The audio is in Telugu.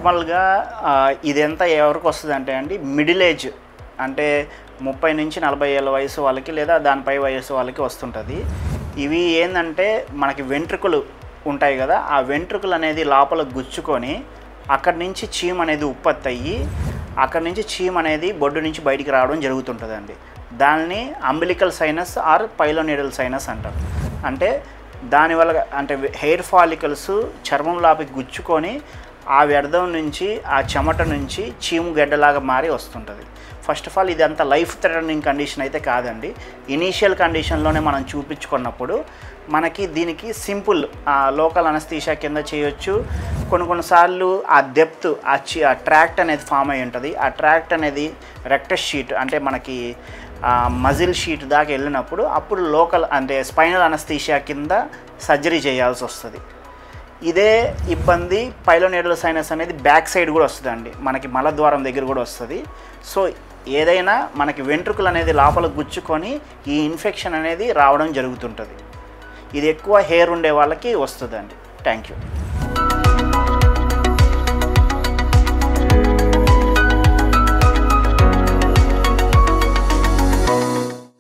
నార్మల్గా ఇదంతా ఎవరికి వస్తుందంటే అండి, మిడిల్ ఏజ్ అంటే 30 నుంచి 40 ఏళ్ళ వయసు వాళ్ళకి లేదా దానిపై వయసు వాళ్ళకి వస్తుంటుంది. ఇవి ఏంటంటే మనకి వెంట్రుకలు ఉంటాయి కదా, ఆ వెంట్రుకలు అనేది లోపల గుచ్చుకొని అక్కడి నుంచి చీమ్ అనేది ఉత్పత్తి అయ్యి అక్కడి నుంచి చీమ్ అనేది బొడ్డు నుంచి బయటికి రావడం జరుగుతుంటుందండి. దాన్ని umbilical sinus or pilonidal sinus అంటారు. అంటే దానివల్ల అంటే హెయిర్ ఫాలికల్స్ చర్మం లోపలికి గుచ్చుకొని ఆ వ్యర్థం నుంచి ఆ చెమట నుంచి చీము గడ్డలాగా మారి వస్తుంటుంది. ఫస్ట్ ఆఫ్ ఆల్ ఇది అంత లైఫ్ థ్రెటనింగ్ కండిషన్ అయితే కాదండి. ఇనీషియల్ కండిషన్లోనే మనం చూపించుకున్నప్పుడు మనకి దీనికి సింపుల్ లోకల్ అనస్థీషియా కింద చేయొచ్చు. కొన్నిసార్లు ఆ డెప్త్ ఆ ట్రాక్ట్ అనేది ఫామ్ అయి ఉంటుంది. ఆ ట్రాక్ట్ అనేది రెక్టస్ షీట్ అంటే మనకి మజిల్ షీట్ దాకా వెళ్ళినప్పుడు అప్పుడు లోకల్ అంటే స్పైనల్ అనస్థీషియా కింద సర్జరీ చేయాల్సి వస్తుంది. ఇదే ఇబ్బంది పైలోనిడల్ సైనస్ అనేది బ్యాక్ సైడ్ కూడా వస్తుందండి, మనకి మలద్వారం దగ్గర కూడా వస్తుంది. సో ఏదైనా మనకి వెంట్రుకలు అనేది లోపల గుచ్చుకొని ఈ ఇన్ఫెక్షన్ అనేది రావడం జరుగుతుంటుంది. ఇది ఎక్కువ హెయిర్ ఉండే వాళ్ళకి వస్తుందండి. Thank you.